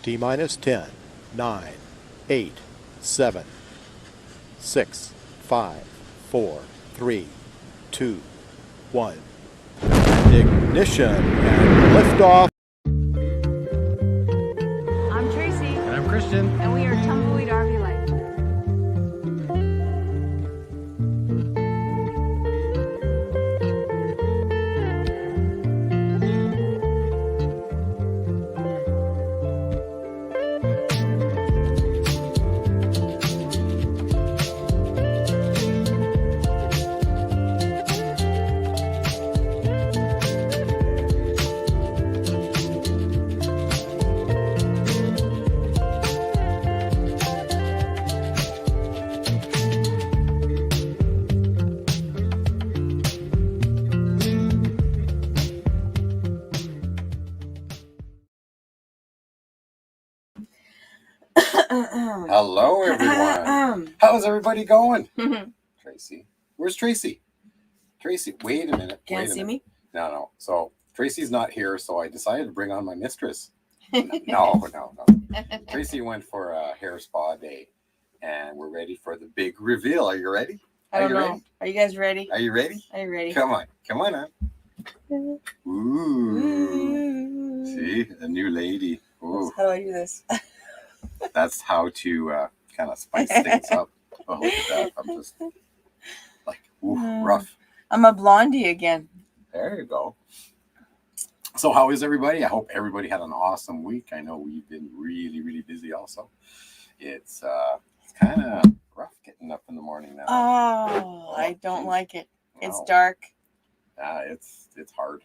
T minus 10, 9, 8, 7, 6, 5, 4, 3, 2, 1. And ignition and liftoff. I'm Tracey. And I'm Christian. And we are Tumbleweed RvLife. Hello, everyone. How's everybody going? Tracey. Where's Tracey? Tracey, wait a minute. Can't see me? No. So Tracey's not here, so I decided to bring on my mistress. No. Tracey went for a hair spa day, and we're ready for the big reveal. Are you ready? I don't know. Are you guys ready? Are you ready? Are you ready? Come on Ooh. See, a new lady. Ooh. How do I do this? That's how to kind of spice things up. Oh, look at that. I'm just like, rough. I'm a blondie again. There you go. So how is everybody? I hope everybody had an awesome week. I know we've been really, really busy also. It's kind of rough getting up in the morning now. Oh, I don't like it. It's dark. It's hard.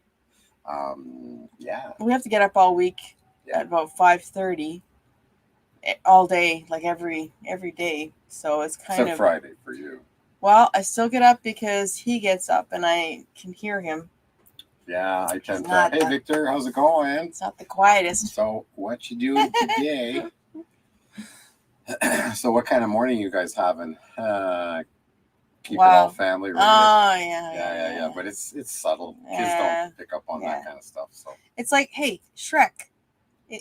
Yeah. We have to get up all week at about 5:30. All day, like every day. So it's kind of Friday for you. Well, I still get up because he gets up and I can hear him. Yeah, I tend to. Hey, Victor, how's it going? It's not the quietest. So what you doing today? So what kind of morning you guys having? Keep it all family related. Oh, yeah. But it's subtle. Yeah. Kids don't pick up on that kind of stuff. So it's like, hey, Shrek.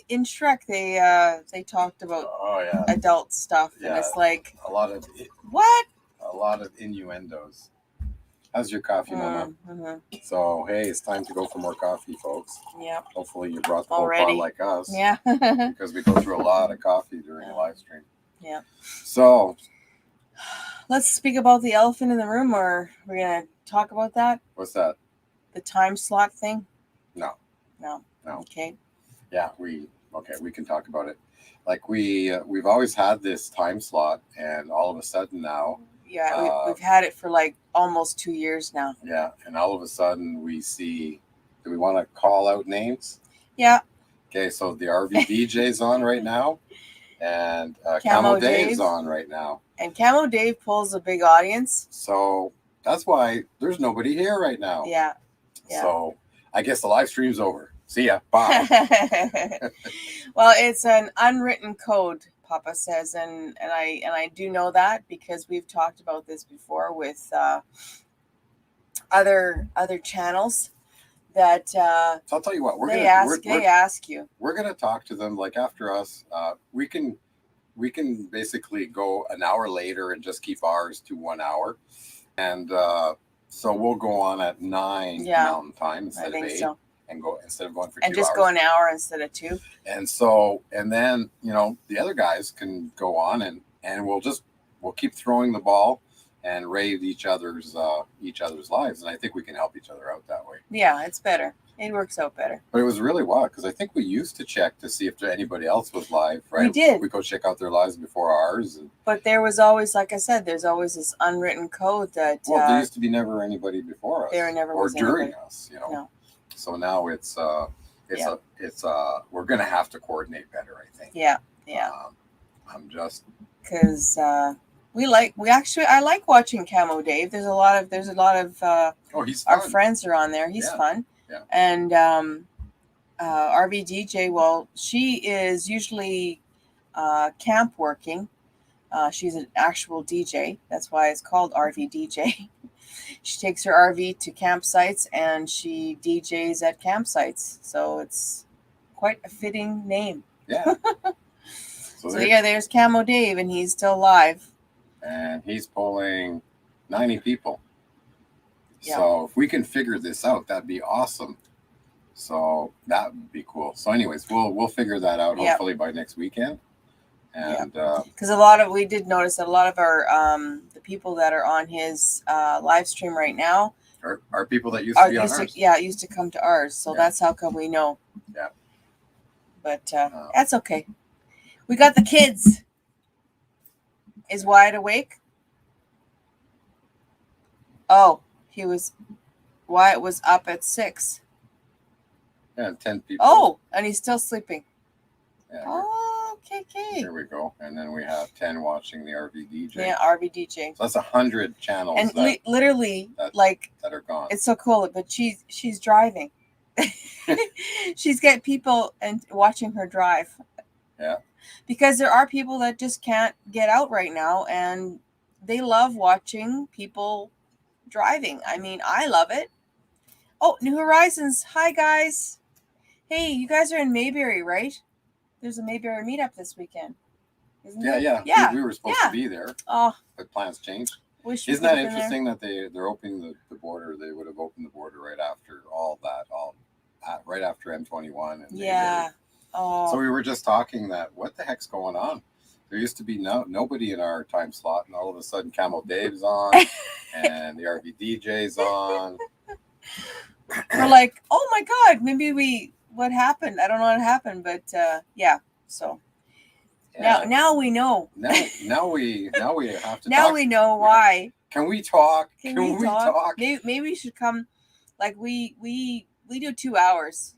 In Shrek, they talked about adult stuff, and it's like a lot of innuendos. How's your coffee, Mama? So hey, it's time to go for more coffee, folks. Yeah. Hopefully you brought the whole pot like us. Yeah. Because we go through a lot of coffee during a live stream. Yeah. So let's speak about the elephant in the room, or we're gonna talk about that. What's that? The time slot thing. No. Okay. Yeah, we can talk about it. Like we've always had this time slot, and all of a sudden now. Yeah, we've had it for like almost 2 years now. Yeah, and all of a sudden we see. Do we want to call out names? Yeah. Okay, so the RV DJ's on right now, and Camo Dave's on right now. And Camo Dave pulls a big audience. So that's why there's nobody here right now. Yeah. So I guess the live stream's over. See ya. Bye. Well, it's an unwritten code, Papa says, and I do know that because we've talked about this before with other channels that so I'll tell you what, they ask you. We're gonna talk to them like after us. We can basically go an hour later and just keep ours to 1 hour, and so we'll go on at 9 Mountain Time instead of 8. So. And go instead of going for 2 hours. And just go an hour instead of 2. And so, and then, the other guys can go on and we'll keep throwing the ball and rave each other's lives. And I think we can help each other out that way. Yeah, it's better. It works out better. But it was really wild because I think we used to check to see if anybody else was live, right? We did. We go check out their lives before ours. But there was always, like I said, there's always this unwritten code that. Well, there used to be never anybody before us. There never or was during anybody. Us, No. So now it's we're gonna have to coordinate better, I think. Yeah. I'm just because I like watching Camo Dave. There's a lot of he's fun. Our friends are on there. He's fun. Yeah. And RV DJ. Well, she is usually camp working. She's an actual DJ. That's why it's called RV DJ. She takes her RV to campsites and she DJs at campsites. So it's quite a fitting name. Yeah. So yeah, there's Camo Dave, and he's still alive. And he's pulling 90 people. Yeah. So if we can figure this out, that'd be awesome. So that would be cool. So anyways, we'll figure that out hopefully by next weekend. And because we did notice that a lot of our the people that are on his live stream right now are people that used to be on ours. Used to come to ours. So that's how come we know. Yeah. But that's okay. We got the kids. Is Wyatt awake? Oh, Wyatt was up at 6. Yeah, 10 people. Oh, and he's still sleeping. Yeah, oh, okay. Here we go. And then we have 10 watching the RV DJ. Yeah, RV DJ. So that's 100 channels. And literally, that are gone. It's so cool. But she's driving. She's got people and watching her drive. Yeah. Because there are people that just can't get out right now, and they love watching people driving. I mean, I love it. Oh, New Horizons. Hi, guys. Hey, you guys are in Mayberry, right? There's a Mayberry meetup this weekend. Isn't there? Yeah. We were supposed to be there. Oh. But plans changed. Isn't that interesting that they're opening the border? They would have opened the border right after right after M21. And yeah. Oh. So we were just talking that what the heck's going on? There used to be nobody in our time slot, and all of a sudden Camo Dave's on and the RV DJ's on. We're like, oh my God, what happened? I don't know what happened, but yeah. So now we know. Now we have to. Now we know why. Can we talk? Can we talk? Maybe we should come. Like we do 2 hours.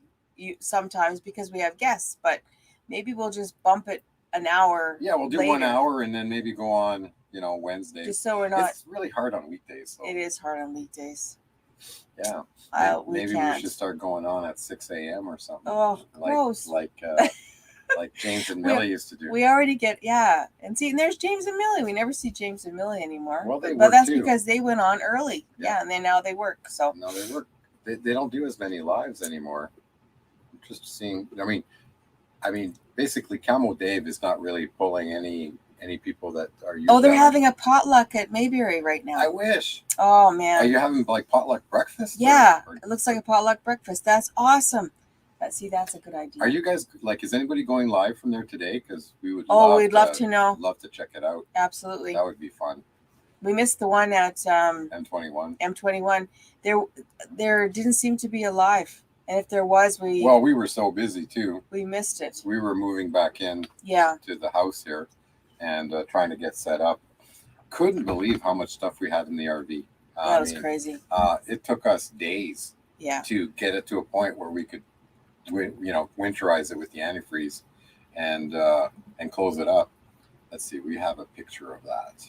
Sometimes because we have guests, but maybe we'll just bump it an hour. Yeah, we'll do later. 1 hour and then maybe go on, Wednesday. Just so we're not. It's really hard on weekdays. So. It is hard on weekdays. Yeah. Maybe we should start going on at 6 a.m. or something. Oh, gross. Like James and Millie used to do. We already get and see, and there's James and Millie. We never see James and Millie anymore. Well, but that's too. Because they went on early. Yeah, and then now they work. So no, they work. They don't do as many lives anymore. Just seeing. I mean, basically, Camo Dave is not really pulling any people that are. Oh, they're having a potluck at Mayberry right now. I wish. Oh man. Are you having potluck breakfast? Yeah, it looks like a potluck breakfast. That's awesome. That's a good idea. Are you guys is anybody going live from there today? Because we would. We'd love to know. Love to check it out. Absolutely. That would be fun. We missed the one at M21. M21. There didn't seem to be a live. And if there was, we were so busy too. We missed it. We were moving back in to the house here and trying to get set up. Couldn't believe how much stuff we had in the RV. That was crazy. It took us days to get it to a point where we could, winterize it with the antifreeze and close it up. Let's see. We have a picture of that.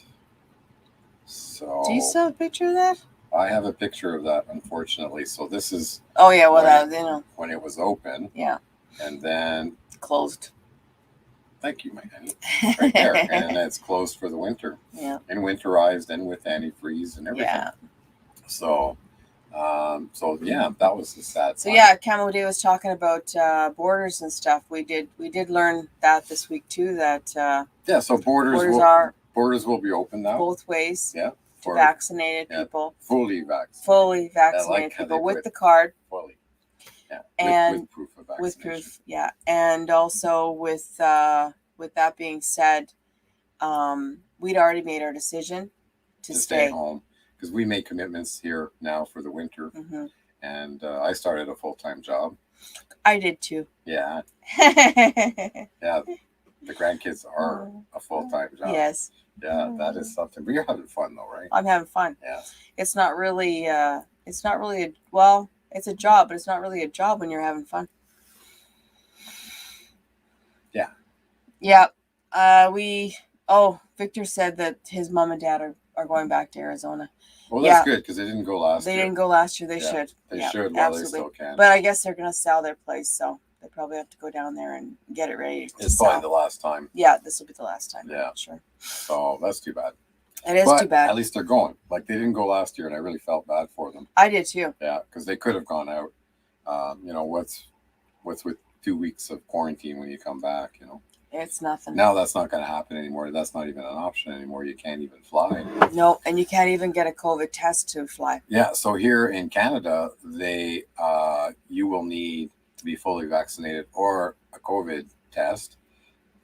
So. Do you still have a picture of that? I have a picture of that, unfortunately. So this is. Oh yeah, well when it was open. Yeah. And then closed. Thank you, my honey. Right there, and it's closed for the winter. Yeah. And winterized and with antifreeze and everything. Yeah. So that was the sad. So yeah, Camo Day was talking about borders and stuff. We did learn that this week too. That so borders will be open now. Both ways. Yeah. To vaccinated people. Fully vaccinated. Fully vaccinated people with the card. Fully. Yeah. And with proof of vaccination. With proof, yeah. And also with that being said, we'd already made our decision to stay home because we made commitments here now for the winter. Mm-hmm. And I started a full-time job. I did too. Yeah. Yeah. The grandkids are a full-time job. Yes. Yeah, that is something. But you're having fun though, right? I'm having fun. Yeah. It's not really it's a job, but it's not really a job when you're having fun. Yeah. Yeah. Victor said that his mom and dad are going back to Arizona. Well, that's good because they didn't go last year. They didn't go last year. They should. They should while they still can. But I guess they're going to sell their place, so they probably have to go down there and get it ready. It's probably the last time. Yeah, this will be the last time. Yeah. Sure. So that's too bad. It is too bad. At least they're going. Like they didn't go last year, and I really felt bad for them. I did too. Yeah, because they could have gone out. What's with 2 weeks of quarantine when you come back, you know. It's nothing. Now that's not going to happen anymore. That's not even an option anymore. You can't even fly. No, and you can't even get a COVID test to fly. Yeah, so here in Canada, you will need to be fully vaccinated or a COVID test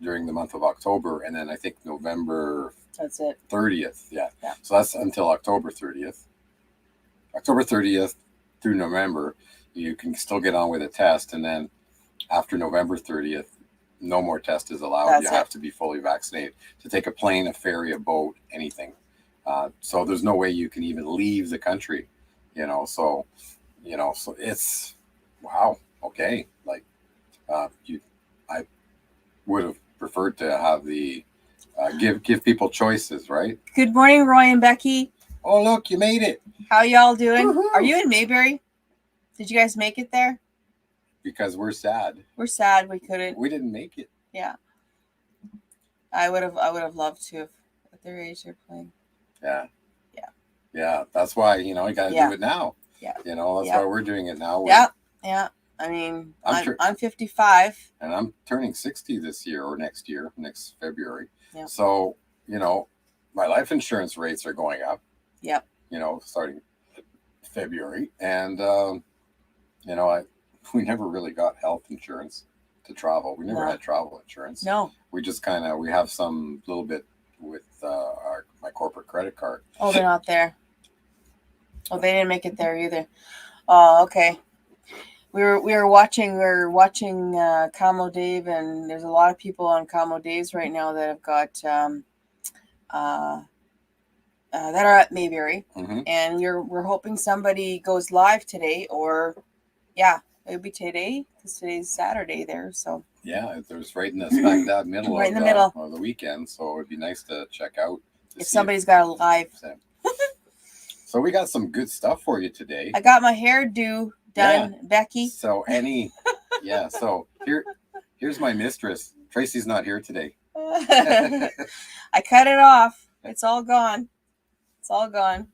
during the month of October, and then I think November That's it. 30th. Yeah. Yeah. So that's until October 30th. October 30th through November, you can still get on with a test, and then after November 30th, no more test is allowed. That's you it. have to be fully vaccinated to take a plane, a ferry, a boat, anything. So there's no way you can even leave the country, you know. So it's wow. Okay, like I would have preferred to have the give people choices, right? Good morning, Roy and Becky. Oh, look, you made it. How y'all doing? Woo-hoo. Are you in Mayberry? Did you guys make it there? Because we're sad. We're sad we couldn't. We didn't make it. Yeah. I would have loved to have at their age they're playing. Yeah. Yeah. Yeah. That's why, you got to do it now. Yeah. You know, that's why we're doing it now. Yeah. Yeah. I mean, I'm 55. And I'm turning 60 this year or next February. Yeah. So, my life insurance rates are going up. Yep. Starting February. And, we never really got health insurance to travel. We never had travel insurance. No. We just we have some little bit with my corporate credit card. Oh, they're not there. Oh, they didn't make it there either. Oh, okay. We were watching Camo Dave, and there's a lot of people on Camo Dave's right now that have got that are at Mayberry, and we're hoping somebody goes live today, or it'll be today because today's Saturday there. So yeah, it was right in the smack dab middle right in the middle of the weekend, so it'd be nice to check out if somebody's got a live. So we got some good stuff for you today. I got my hairdo done, Becky. So so here's my mistress. Tracey's not here today. I cut it off. It's all gone. It's all gone.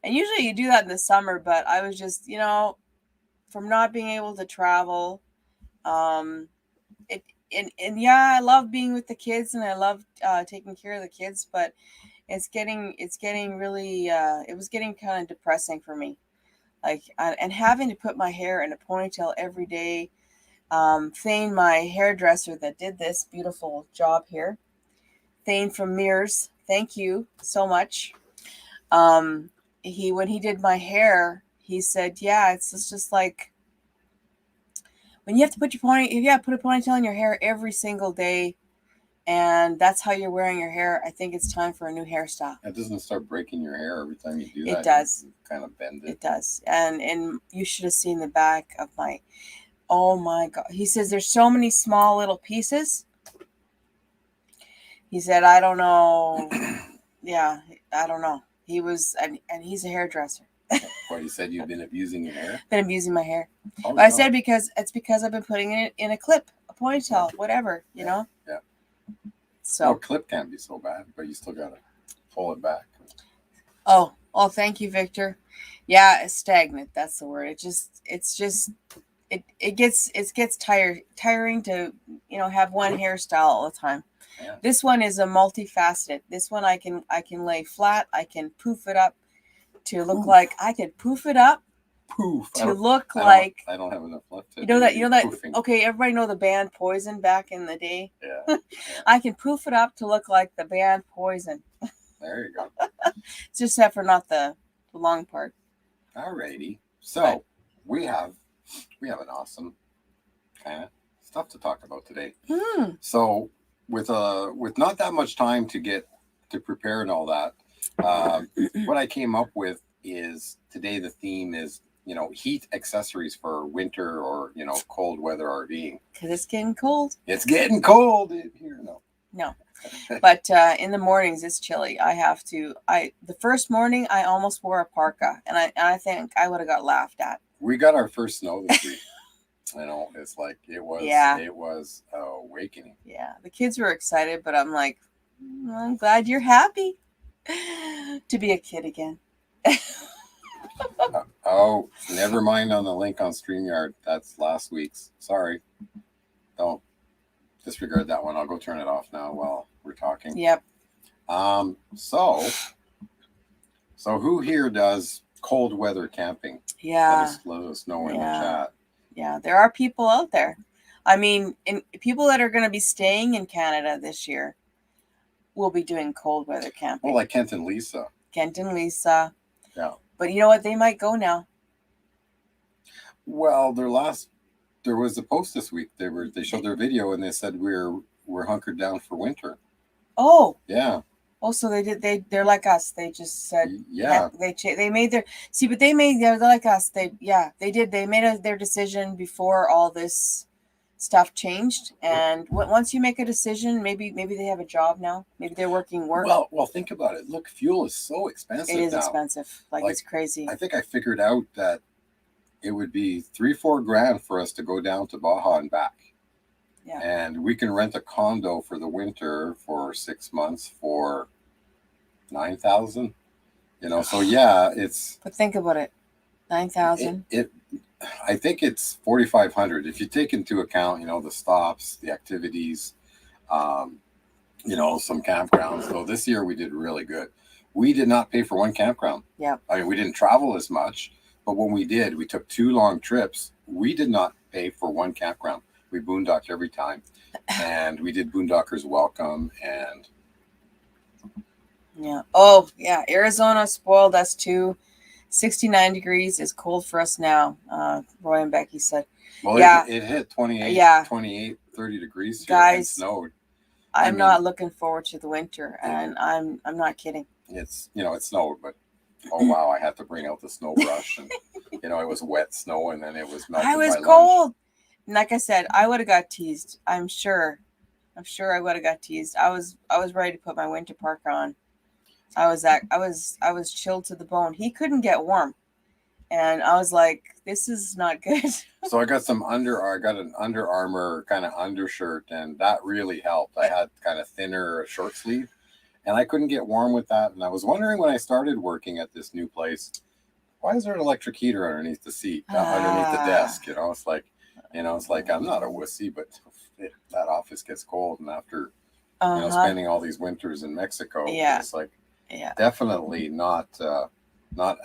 And usually you do that in the summer, but I was just, from not being able to travel, I love being with the kids and I love taking care of the kids, but it's getting really, it was getting kind of depressing for me. And having to put my hair in a ponytail every day. Thane, my hairdresser that did this beautiful job here, Thane from Mears, thank you so much. When he did my hair, he said, it's just like when you have to put a ponytail in your hair every single day, and that's how you're wearing your hair. I think it's time for a new hairstyle. It doesn't start breaking your hair every time you do that. It does. You kind of bend it. It does. And you should have seen the back of my, oh my God. He says there's so many small little pieces. He said, I don't know. Yeah, I don't know. He was, and he's a hairdresser. What, you said you've been abusing your hair? Been abusing my hair. Oh, I said because I've been putting it in a clip, a ponytail, whatever, Yeah. So clip can't be so bad, but you still gotta pull it back. Oh, thank you, Victor. Yeah, it's stagnant. That's the word. It gets tiring to have one hairstyle all the time. Yeah. This one is a multifaceted. This one I can lay flat. I can poof it up to look like I could poof it up to look like I don't have enough left to you know that poofing. Okay, everybody know the band Poison back in the day. Yeah. I can poof it up to look like the band Poison. There you go. It's just except for not the long part. Alrighty. So we have an awesome kind of stuff to talk about today. So with not that much time to get to prepare and all that, what I came up with is today the theme is heat accessories for winter or cold weather RVing. Because it's getting cold. It's getting cold in here. No. But in the mornings it's chilly. The first morning I almost wore a parka, and I think I would have got laughed at. We got our first snow this week. It's like it was awakening. Yeah, the kids were excited, but I'm like, I'm glad you're happy to be a kid again. All Oh, never mind on the link on StreamYard. That's last week's. Sorry. Don't disregard that one. I'll go turn it off now while we're talking. Yep. So who here does cold weather camping? Yeah. Let us know in the chat. Yeah, there are people out there. I mean, people that are going to be staying in Canada this year will be doing cold weather camping. Well, like Kent and Lisa. Yeah. But you know what? They might go now. Well, there was a post this week. They showed their video and they said we're hunkered down for winter. Oh. Yeah. Oh, so they're like us. They just said, yeah. They made their, but they're like us. They did. They made their decision before all this stuff changed. And once you make a decision, maybe they have a job now. Maybe they're working work. Well, think about it. Look, fuel is so expensive now. It is expensive. Like it's crazy. I think I figured out that it would be $3-4 grand for us to go down to Baja and back. Yeah. And we can rent a condo for the winter for 6 months for $9,000. So yeah, it's. But think about it, $9,000. I think it's $4,500 if you take into account, the stops, the activities, some campgrounds. So this year we did really good. We did not pay for one campground. Yeah. I mean, we didn't travel as much, but when we did, we took 2 long trips. We did not pay for one campground. We boondocked every time, and we did Boondockers Welcome, and yeah. Oh yeah, Arizona spoiled us too. 69 degrees is cold for us now. Roy and Becky said. Well, yeah, it hit 28, 30 degrees here, guys. And snowed. I'm not looking forward to the winter, and I'm not kidding. It's it snowed, but oh wow, I had to bring out the snow brush, and it was wet snow, and then it was melted. I was by cold. Lunch. Like I said, I would have got teased. I'm sure I would have got teased. I was ready to put my winter parka on. I was chilled to the bone. He couldn't get warm, and I was like, "This is not good." So I got an Under Armour kind of undershirt, and that really helped. I had kind of thinner short sleeve, and I couldn't get warm with that. And I was wondering when I started working at this new place, why is there an electric heater underneath the seat, underneath the desk? It's like I'm not a wussy, but that office gets cold, and after spending all these winters in Mexico, it's like definitely not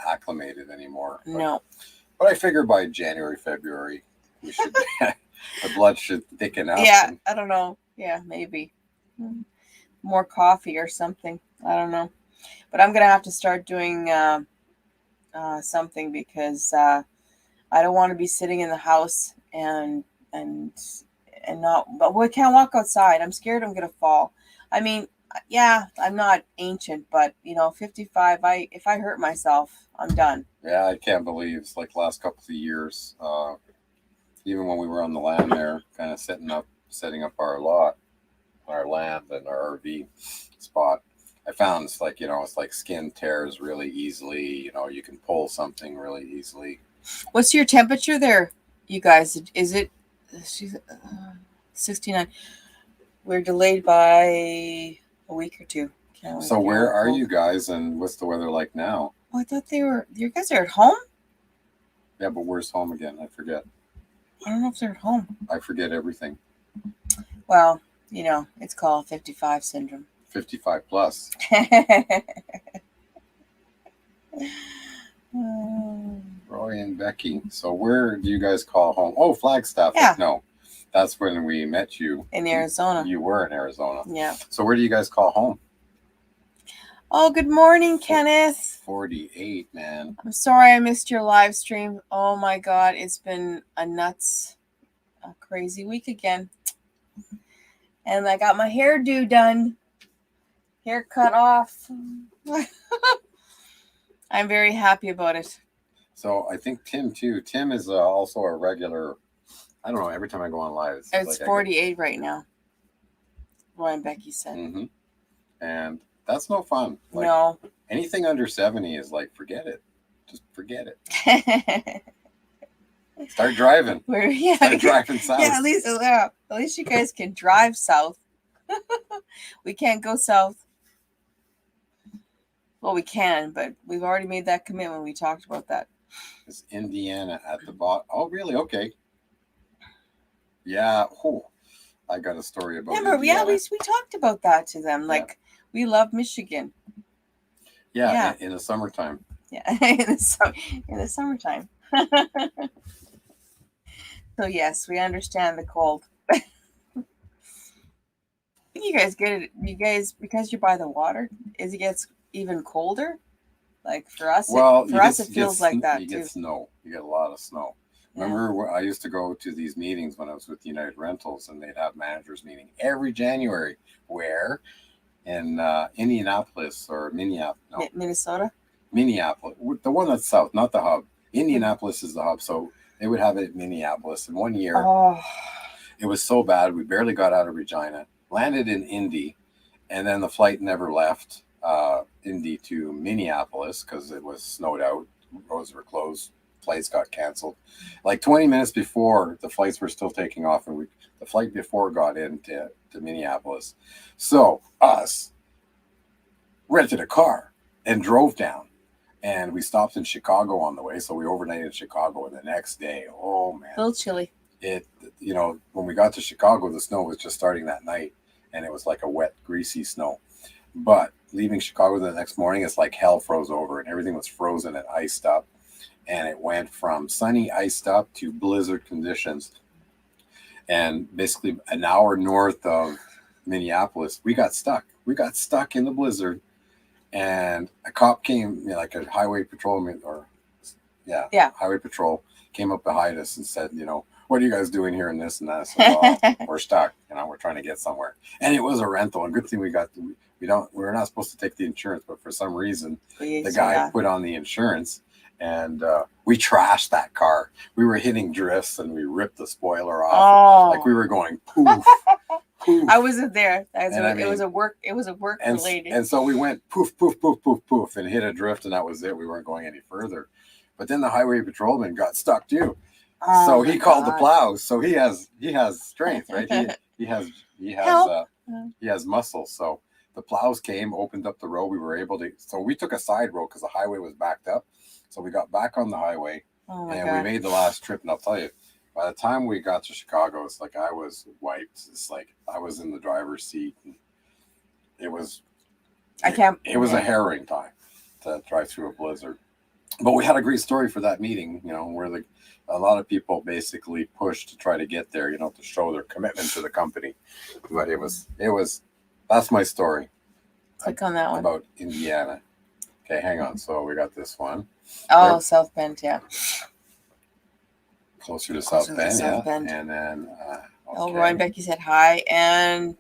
acclimated anymore. But I figure by January, February, we should the blood should thicken up. Yeah, I don't know. Yeah, maybe more coffee or something. I don't know, but I'm gonna have to start doing something because I don't want to be sitting in the house and not. But we can't walk outside. I'm scared I'm gonna fall. I mean, yeah, I'm not ancient, but 55. If I hurt myself, I'm done. Yeah, I can't believe it's like the last couple of years. Even when we were on the land there, kind of setting up our land and our RV spot, I found it's like skin tears really easily. You can pull something really easily. What's your temperature there, you guys? Is it 69? We're delayed by a week or two. So where are you guys, and what's the weather like now? Oh, I thought you guys are at home? Yeah, but where's home again? I forget. I don't know if they're at home. I forget everything. Well, it's called 55 syndrome. 55 plus. Roy and Becky. So where do you guys call home? Oh, Flagstaff. Yeah. No, that's when we met you. In Arizona. You were in Arizona. Yeah. So where do you guys call home? Oh, good morning, Kenneth. 48, man. I'm sorry I missed your live stream. Oh my God, it's been a crazy week again. And I got my hairdo done. Hair cut off. I'm very happy about it. So I think Tim too. Tim is also a regular. I don't know. Every time I go on live, it's 48 right now. Roy and Becky said. Mm-hmm. And that's no fun. No. Anything under 70 is like, forget it. Just forget it. Start driving. Start driving south. Yeah, at least you guys can drive south. We can't go south. Well, we can, but we've already made that commitment. We talked about that. It's Indiana at the bottom. Oh, really? Okay. Yeah. Oh, I got a story about Remember, Indiana. we talked about that to them. Like, we love Michigan. Yeah. In the summertime. Yeah, in the summertime. So yes, we understand the cold. You guys get it. You guys, because you're by the water, it gets even colder. Like for us, it feels like that too. You get snow. You get a lot of snow. Remember, I used to go to these meetings when I was with United Rentals, and they'd have managers meeting every January. Where? In Indianapolis or Minneapolis? No, Minnesota. Minneapolis, the one that's south, not the hub. Indianapolis is the hub, so they would have it at Minneapolis. And one year, it was so bad we barely got out of Regina, landed in Indy, and then the flight never left Indy to Minneapolis because it was snowed out. Roads were closed. Flights got canceled. Like 20 minutes before, the flights were still taking off, and the flight before got into Minneapolis. So us rented a car and drove down. And we stopped in Chicago on the way, so we overnighted in Chicago. And the next day, oh man, a little chilly. When we got to Chicago, the snow was just starting that night, and it was like a wet, greasy snow. But leaving Chicago the next morning, it's like hell froze over, and everything was frozen and iced up. And it went from sunny, iced up to blizzard conditions. And basically, an hour north of Minneapolis, we got stuck. We got stuck in the blizzard. And a cop came, like a highway patrolman, highway patrol came up behind us and said, what are you guys doing here and this and that? I said, well, we're stuck. We're trying to get somewhere. And it was a rental. And good thing we're not supposed to take the insurance, but for some reason, the guy put on the insurance, and we trashed that car. We were hitting drifts, and we ripped the spoiler off. Like we were going poof. Poof. I wasn't there. It was a work related. And so we went poof, poof, poof, poof, poof, and hit a drift, and that was it. We weren't going any further. But then the highway patrolman got stuck too. So he called the plows. So he has strength, right? he has muscle. So the plows came, opened up the road. We were able to. So we took a side road because the highway was backed up. So we got back on the highway, and we made the last trip. And I'll tell you, by the time we got to Chicago, it's like I was wiped. It's like I was in the driver's seat. And it was a harrowing time to drive through a blizzard. But we had a great story for that meeting, where a lot of people basically pushed to try to get there, to show their commitment to the company. But that's my story. Click on that one. About Indiana. Okay, hang on. So we got this one. Oh, South Bend, yeah. Closer to South Bend. And then Roy and Becky said hi, and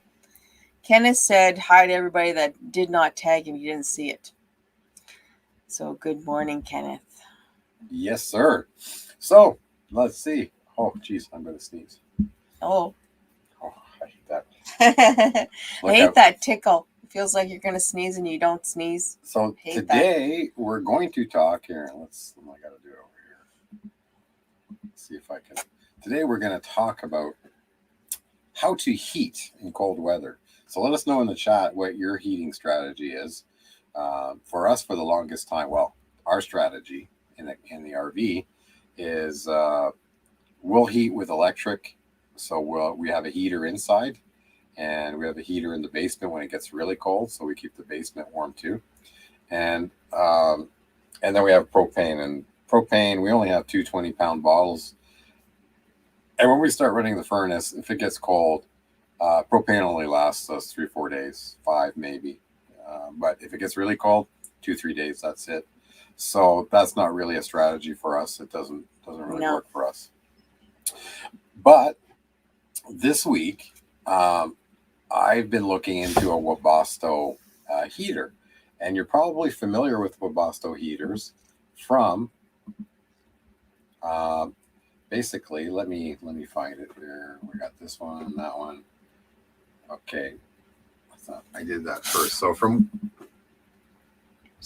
Kenneth said hi to everybody that did not tag him. You didn't see it. So good morning, Kenneth. Yes, sir. So let's see. Oh, geez, I'm going to sneeze. Oh, I hate that. I hate that tickle. It feels like you're going to sneeze and you don't sneeze. So today we're going to talk here. I got to do it over here. Let's see if I can. Today we're going to talk about how to heat in cold weather. So let us know in the chat what your heating strategy is. For us, for the longest time, our strategy in the RV is we'll heat with electric. So we have a heater inside, and we have a heater in the basement when it gets really cold. So we keep the basement warm too. And then we have propane. And propane, we only have 2 20-pound bottles. And when we start running the furnace, if it gets cold, propane only lasts us 3-4 days, 5 maybe. But if it gets really cold, 2-3 days, that's it. So that's not really a strategy for us. It doesn't really work for us. But this week, I've been looking into a Webasto heater, and you're probably familiar with Webasto heaters from. Basically, let me find it here. We got this one and that one. Okay. I did that first. So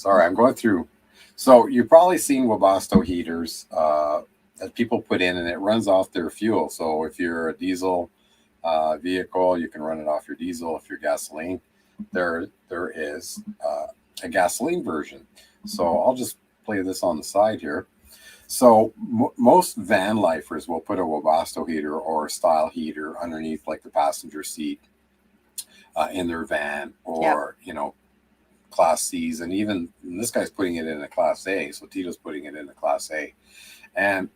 I'm going through. So you've probably seen Webasto heaters that people put in, and it runs off their fuel. So if you're a diesel vehicle, you can run it off your diesel. If you're gasoline, there is a gasoline version. So I'll just play this on the side here. So most van lifers will put a Webasto heater or a style heater underneath like the passenger seat in their van, or Class C's, and even this guy's putting it in a Class A. So Tito's putting it in a Class A, and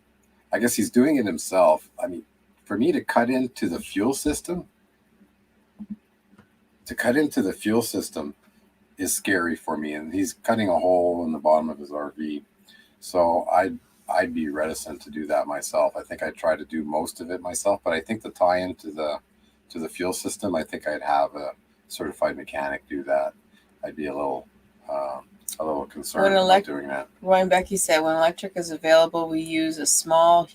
I guess he's doing it himself. I mean, for me to cut into the fuel system, is scary for me, and he's cutting a hole in the bottom of his RV. So I'd be reticent to do that myself. I think I'd try to do most of it myself, but I think the tie into the fuel system, I think I'd have a certified mechanic do that. I'd be a little concerned about doing that. Roy and Becky said, when electric is available, we use a small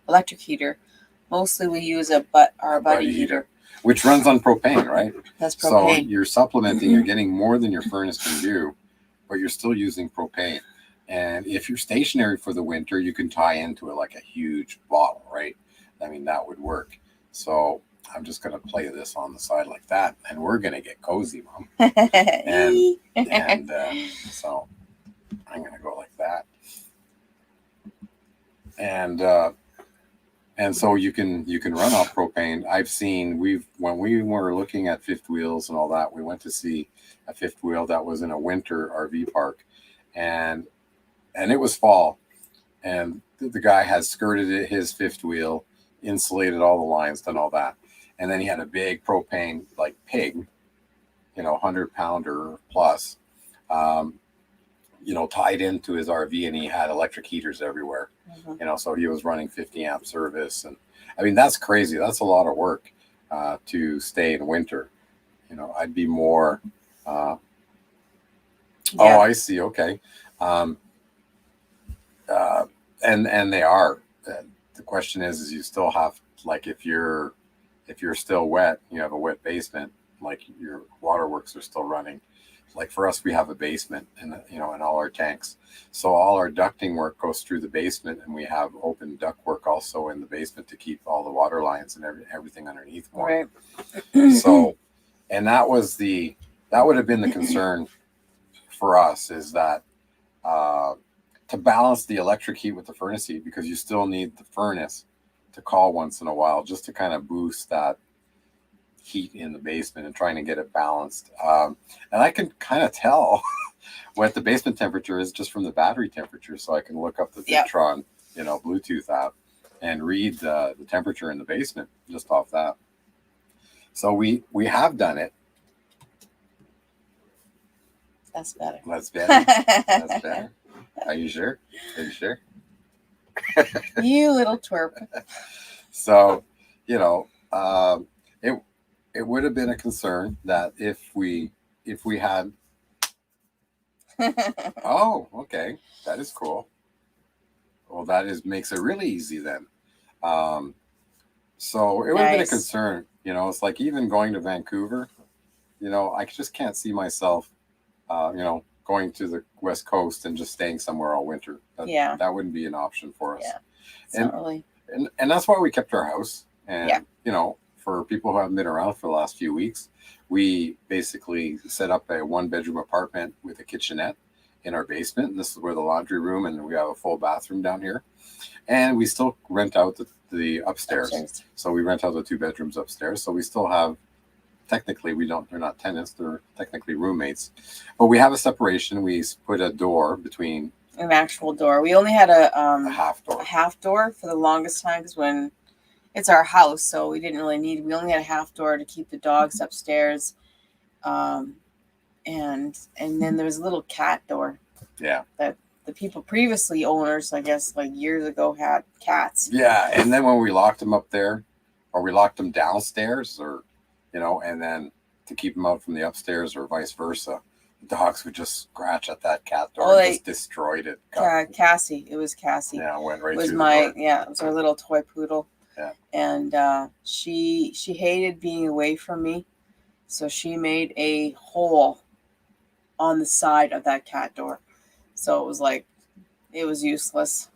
electric heater. Mostly we use our buddy heater, which runs on propane, right? That's propane. So you're supplementing, you're getting more than your furnace can do, but you're still using propane. And if you're stationary for the winter, you can tie into it like a huge bottle, right? I mean, that would work. So I'm just going to play this on the side like that, and we're going to get cozy, Mom. and so I'm going to go like that. And so you can run off propane. I've seen, when we were looking at fifth wheels and all that, we went to see a fifth wheel that was in a winter RV park, and it was fall, and the guy had skirted it, his fifth wheel, insulated all the lines, done all that. And then he had a big propane, like pig, 100-pounder plus, tied into his RV, and he had electric heaters everywhere. Mm-hmm. So he was running 50 amp service. And I mean, that's crazy. That's a lot of work to stay in winter. I'd be more, Oh, I see. Okay. And they are. The question is you still have, like, if you're still wet, you have a wet basement, like your waterworks are still running. Like for us, we have a basement in all our tanks. So all our ducting work goes through the basement, and we have open duct work also in the basement to keep all the water lines and everything underneath warm. Right. So, and that would have been the concern for us, is that to balance the electric heat with the furnace heat, because you still need the furnace to call once in a while, just to kind of boost that heat in the basement and trying to get it balanced. And I can kind of tell what the basement temperature is just from the battery temperature. So I can look up the Victron, Bluetooth app, and read the temperature in the basement just off that. So we have done it. That's better. That's better. That's better. Are you sure? You little twerp. So, it would have been a concern that if we had. Oh, okay, that is cool. Well, makes it really easy then. So it would have been a concern. It's like even going to Vancouver. I just can't see myself. Going to the West Coast and just staying somewhere all winter. That wouldn't be an option for us. Yeah, not really. And that's why we kept our house. And, for people who haven't been around for the last few weeks, we basically set up a 1-bedroom apartment with a kitchenette in our basement. And this is where the laundry room, and we have a full bathroom down here. And we still rent out the upstairs. So we rent out the 2 bedrooms upstairs. So we still have, technically, they're not tenants, they're technically roommates. But we have a separation. We put a door between. An actual door. We only had a half door. A half door for the longest time, because when it's our house, so we didn't really we only had a half door to keep the dogs upstairs. And then there was a little cat door. Yeah. That the people previously owners, I guess, like years ago, had cats. Yeah. And then when we locked them up there, or we locked them downstairs, or and then to keep them out from the upstairs, or vice versa, the dogs would just scratch at that cat door and just destroyed it. Cassie. It was Cassie. Yeah, went right through the door. Yeah, it was our little toy poodle. Yeah. And she hated being away from me, so she made a hole on the side of that cat door. So it was useless.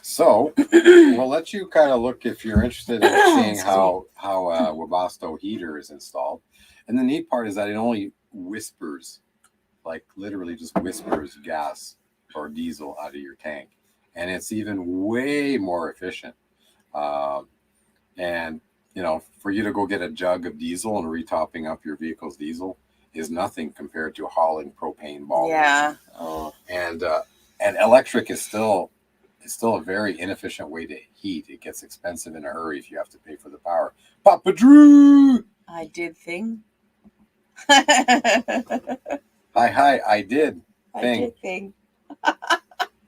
So we'll let you kind of look, if you're interested in seeing how a Webasto heater is installed. And the neat part is that it only whispers, like literally just whispers gas or diesel out of your tank. and it's even way more efficient. And for you to go get a jug of diesel and retopping up your vehicle's diesel is nothing compared to hauling propane bottles. Yeah. Oh. And electric is still a very inefficient way to heat. It gets expensive in a hurry if you have to pay for the power. Papa Drew! I did thing. Hi, I did I thing. did thing.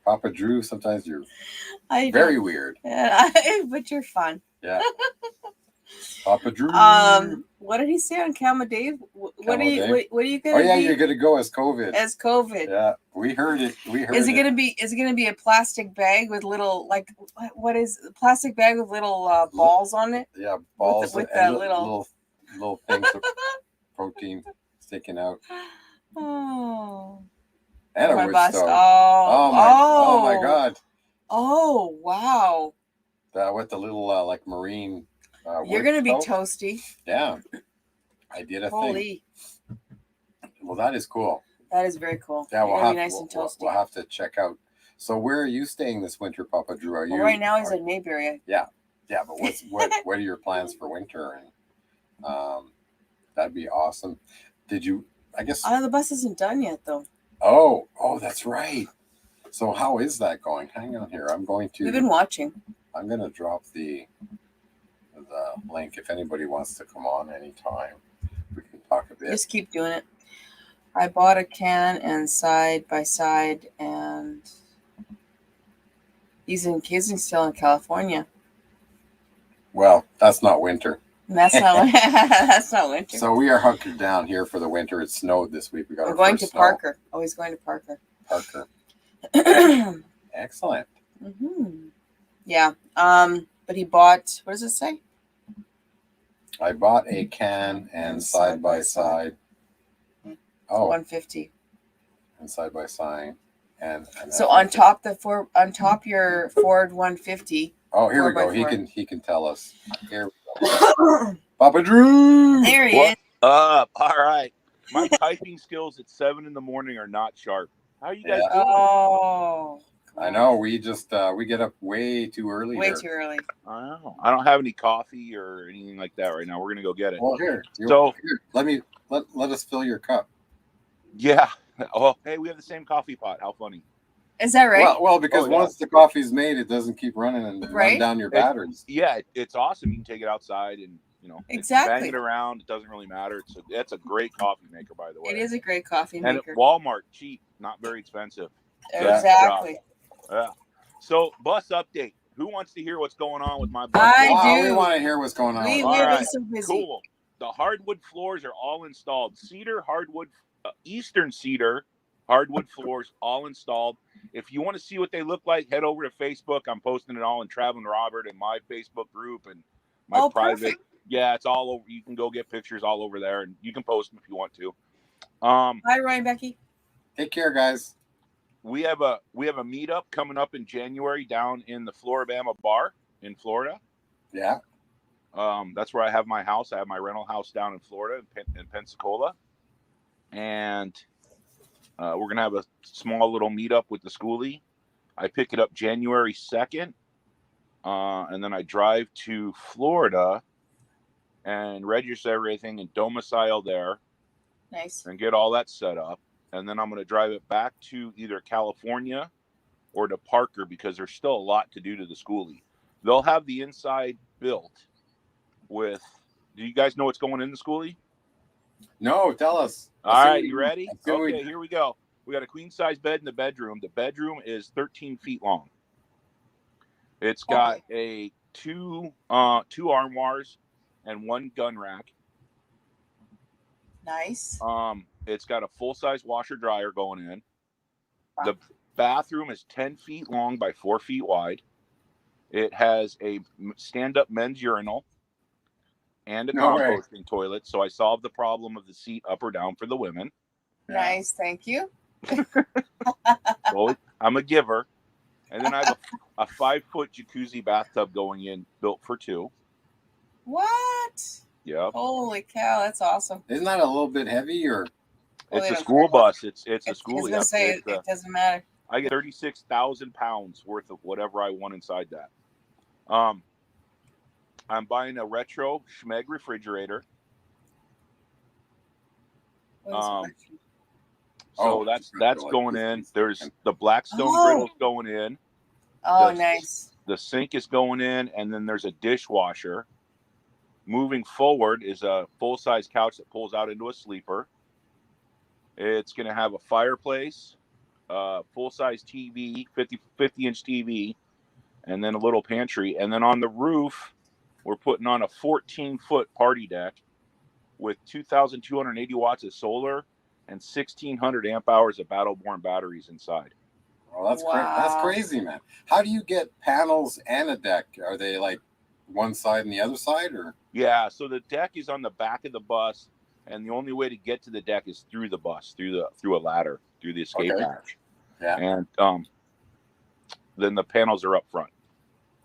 Papa Drew, sometimes you're I very weird. Yeah, but you're fun. Yeah. Papa Drew. What did he say on Camel Dave? What are you Dave? What are you gonna Oh yeah, be? you're gonna go as COVID. As COVID. Yeah, we heard it. Is it gonna be a plastic bag with little, like, what is a plastic bag with little balls on it? Yeah, balls with and that little things of protein sticking out. Oh. And a my wood bust. stove. Oh my God. Oh wow. With the little like marine. You're gonna be toasty. Yeah, I did a Holy. thing. Well, that is cool. That is very cool. Yeah, we'll have, be nice and toasty. We'll have to check out. So where are you staying this winter, Papa Drew? Are you? Right now he's in Mayberry. Yeah, but what are your plans for winter? And that'd be awesome. Did you? I guess. The bus isn't done yet, though. Oh, that's right. So how is that going? Hang on here. We've been watching. I'm going to drop the link if anybody wants to come on anytime. We can talk a bit. Just keep doing it. I bought a can and side by side, and he's still in California. Well, that's not winter. That's not winter. So we are hunkered down here for the winter. It snowed this week. We're going to Parker. Oh, he's going to Parker. Excellent. Mm-hmm. Yeah. But he bought, what does it say? I bought a can and side by side. Oh, 150. And side by side. And so on top your Ford 150. Oh, here we go. He can tell us. Here we go. Papa Drew. There he is. All right. My typing skills at 7 a.m. are not sharp. How are you guys doing? Oh. I know. We just we get up way too early. Too early. I know. I don't have any coffee or anything like that right now. We're gonna go get it. Well, here. Let us fill your cup. Yeah. Oh, hey, we have the same coffee pot. How funny. Is that right? Well, because once the coffee's made, it doesn't keep running and run down your batteries. It's awesome. You can take it outside and exactly bang it around. It doesn't really matter. That's a great coffee maker, by the way. It is a great coffee maker. And at Walmart, cheap, not very expensive. Exactly. Yeah. So, bus update. Who wants to hear what's going on with my bus? I do. We want to hear what's going on. We've been so busy. Cool. The hardwood floors are all installed. Cedar, hardwood, Eastern cedar, hardwood floors, all installed. If you want to see what they look like, head over to Facebook. I'm posting it all in Traveling Robert and my Facebook group and my private. Perfect. Yeah, it's all over. You can go get pictures all over there, and you can post them if you want to. Hi, Ryan, Becky. Take care, guys. We have a meetup coming up in January down in the Floribama bar in Florida. Yeah. That's where I have my house. I have my rental house down in Florida in Pensacola, and we're gonna have a small little meetup with the schoolie. I pick it up January 2nd, and then I drive to Florida and register everything and domicile there. Nice. And get all that set up. And then I'm going to drive it back to either California or to Parker because there's still a lot to do to the schoolie. They'll have the inside built with. Do you guys know what's going in the schoolie? No, tell us. All right, you ready? Okay, here we go. We got a queen size bed in the bedroom. The bedroom is 13 feet long. It's got two armoires and one gun rack. Nice. It's got a full-size washer dryer going in. The bathroom is 10 feet long by 4 feet wide. It has a stand-up men's urinal and a composting toilet. So I solved the problem of the seat up or down for the women. Nice, thank you. Well, I'm a giver. And then I have a 5-foot jacuzzi bathtub going in, built for 2. What? Yeah. Holy cow, that's awesome. Isn't that a little bit heavy or? It's a school bus. It's a school. I was gonna say it doesn't matter. I get 36,000 pounds worth of whatever I want inside that. I'm buying a retro Schmeg refrigerator. So that's going in. There's the Blackstone griddle's going in. Oh, nice. The sink is going in, and then there's a dishwasher. Moving forward is a full-size couch that pulls out into a sleeper. It's going to have a fireplace, full-size TV, 50-inch TV, and then a little pantry. And then on the roof, we're putting on a 14-foot party deck with 2,280 watts of solar and 1,600 amp hours of Battle-Born batteries inside. Oh, that's crazy, man. How do you get panels and a deck? Are they like one side and the other side, or? Yeah, so the deck is on the back of the bus, and the only way to get to the deck is through the bus, through a ladder, through the escape hatch. Yeah. And then the panels are up front.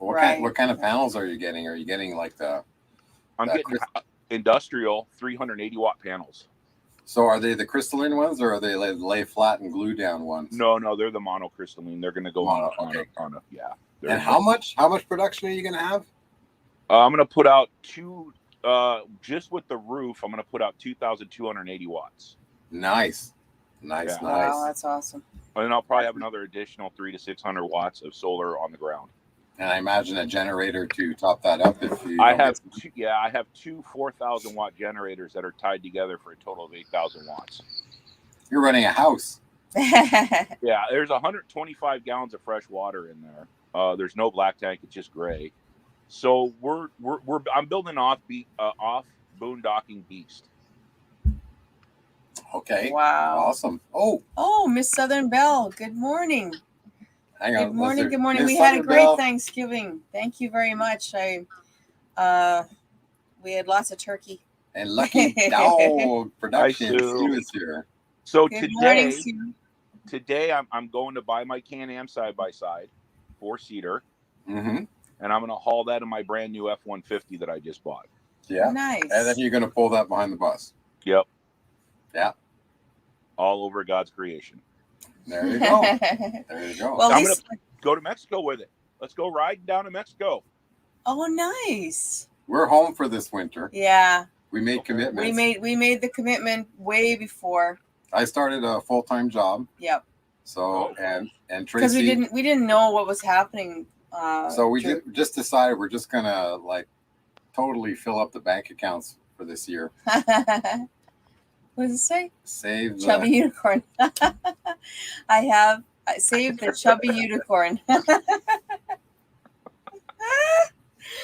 Well, what kind of panels are you getting? Are you getting like I'm getting industrial 380 watt panels. So are they the crystalline ones, or are they lay flat and glue down ones? No, they're the monocrystalline. They're going to go on a yeah. And how much production are you going to have? I'm going to put out just with the roof, I'm going to put out 2,280 watts. Nice. Wow, that's awesome. And I'll probably have another additional 300 to 600 watts of solar on the ground. And I imagine a generator to top that up if you. I have two 4,000 watt generators that are tied together for a total of 8,000 watts. You're running a house. Yeah, there's 125 gallons of fresh water in there. There's no black tank; it's just gray. So I'm building off boondocking beast. Okay. Wow. Awesome. Oh, Miss Southern Belle. Good morning. Hang on. Good morning. Good morning. Miss We had a Southern great Belle. Thanksgiving. Thank you very much. We had lots of turkey. And Lucky Dog Production Sue is here. So Good morning, Sue. today I'm going to buy my Can-Am side-by-side, 4-seater, Mm-hmm. and I'm going to haul that in my brand new F-150 that I just bought. Yeah. Nice. And then you're going to pull that behind the bus. Yep. Yeah. All over God's creation. There you go. There you go. Well, I'm going to go to Mexico with it. Let's go riding down to Mexico. oh, nice. We're home for this winter. Yeah. We made commitments. We made the commitment way before. I started a full-time job. Yep. So and Because Tracey. we didn't know what was happening. So we just decided we're just gonna like totally fill up the bank accounts for this year. What does it say? Save the, Chubby unicorn. I saved the chubby unicorn.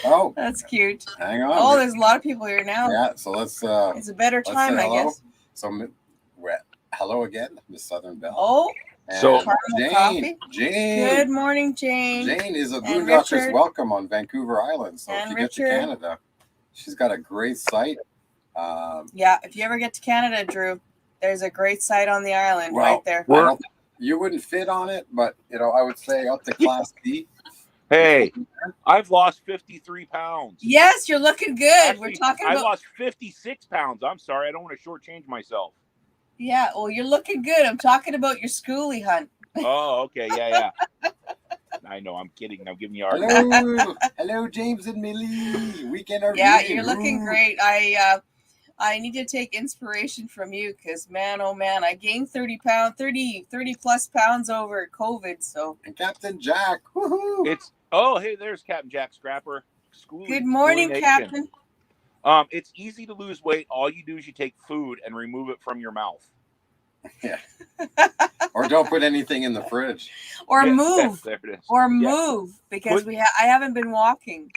Oh, That's cute. hang on. Oh, there's a lot of people here now. Yeah. So let's. It's a better let's time, say I hello. guess. So hello again, Miss Southern Belle. Oh, And So- Caramel coffee. Jane. good morning, Jane. Jane is a And Boondockers Richard. Welcome on Vancouver Island. So if And you get to Richard. Canada, she's got a great site. Yeah, if you ever get to Canada, Drew, there's a great site on the island Well, right there. You wouldn't fit on it, but I would say up to Class D. Hey, I've lost 53 pounds. Yes, you're looking good. Actually, We're talking I about. lost 56 pounds. I'm sorry. I don't want to shortchange myself. Yeah, well, you're looking good. I'm talking about your schoolie hunt. Oh, okay. Yeah. I know. I'm kidding. I'm giving you a hard time. Hello, hello, James and Millie. Weekend RVing. Yeah, you're looking great. I need to take inspiration from you because, man, oh man, I gained 30 plus pounds over COVID. So And Captain Jack. Woohoo! Hey, there's Captain Jack Scrapper. good morning, Nation. Captain. It's easy to lose weight. All you do is you take food and remove it from your mouth. Yeah. Or don't put anything in the fridge. Or Yeah, move. there it is. Or Yeah. move because I haven't been walking.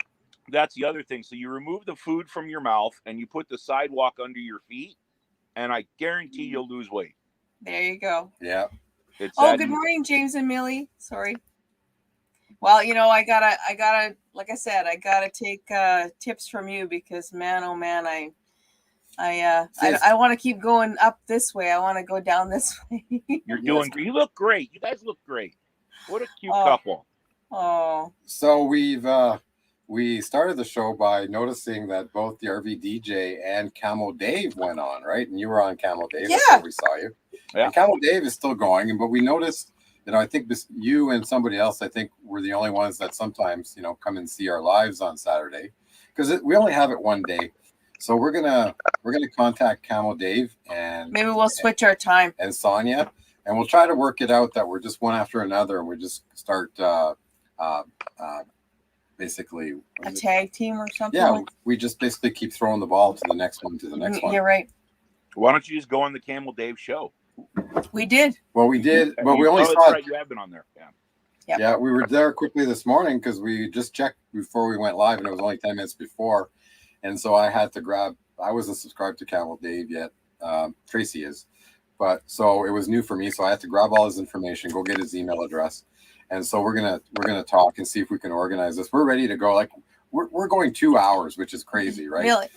That's the other thing. So you remove the food from your mouth and you put the sidewalk under your feet, and I guarantee you'll lose weight. There you go. Yeah. It's Oh, that good easy. morning, James and Millie. Sorry. Well, I gotta, like I said, I gotta take tips from you because, man, oh man, I want to keep going up this way. I want to go down this way. You look great. You guys look great. What a cute Oh. couple. Oh, So we started the show by noticing that both the RV DJ and Camel Dave went on, right? And you were on Camel Dave. That's Yeah. where we saw you. Yeah. And Camel Dave is still going, but we noticed I think you and somebody else, I think, were the only ones that sometimes, come and see our lives on Saturday, because we only have it one day. So we're gonna contact Camel Dave and maybe we'll switch our time. And Sonia, and we'll try to work it out that we're just one after another, and we just start basically a tag team or something. Yeah, we just basically keep throwing the ball to the next one, one. You're right. Why don't you just go on the Camel Dave show? We did. Well, we did, but we only saw it. You have been on there. Yeah. Yep. Yeah, we were there quickly this morning because we just checked before we went live, and it was only 10 minutes before. And so I had to grab, I wasn't subscribed to Camel Dave yet. Tracey is. But so it was new for me. So I had to grab all his information, go get his email address. And so we're gonna talk and see if we can organize this. We're ready to go. Like we're going 2 hours, which is crazy, right? Really?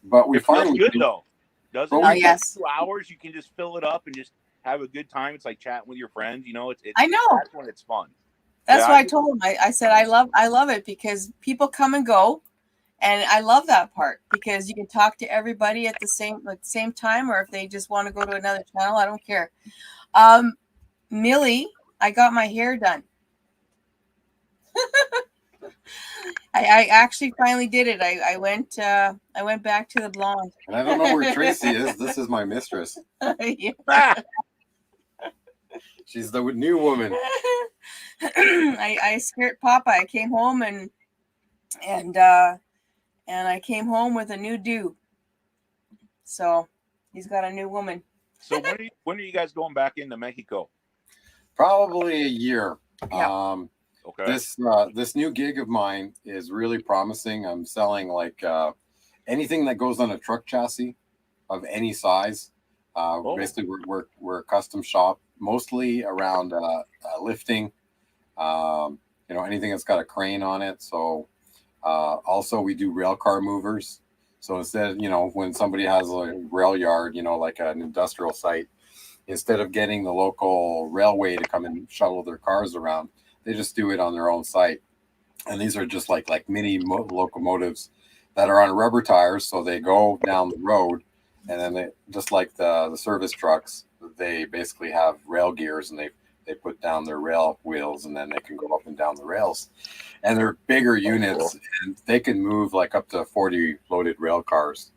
But we feels good though. Doesn't it? Oh, yes. 2 hours, you can just fill it up and just have a good time. It's like chatting with your friends. I know. That's when it's fun. That's why I told him. I said I love it because people come and go, and I love that part because you can talk to everybody at the same time, or if they just want to go to another channel, I don't care. Millie, I got my hair done. I actually finally did it. I went back to the blonde. And I don't know where Tracey is. This is my mistress. She's the new woman. I scared Papa. I came home and I came home with a new do. So he's got a new woman. So when are you guys going back into Mexico? Probably a year. Yeah. Okay. This new gig of mine is really promising. I'm selling like anything that goes on a truck chassis of any size. Basically, we're a custom shop, mostly around lifting. Anything that's got a crane on it. So also we do rail car movers. So instead, when somebody has a rail yard, like an industrial site, instead of getting the local railway to come and shuttle their cars around, they just do it on their own site. And these are just like mini locomotives that are on rubber tires. So they go down the road, and then they, just like the service trucks, they basically have rail gears, and they put down their rail wheels, and then they can go up and down the rails. And they're bigger units, and they can move like up to 40 loaded rail cars.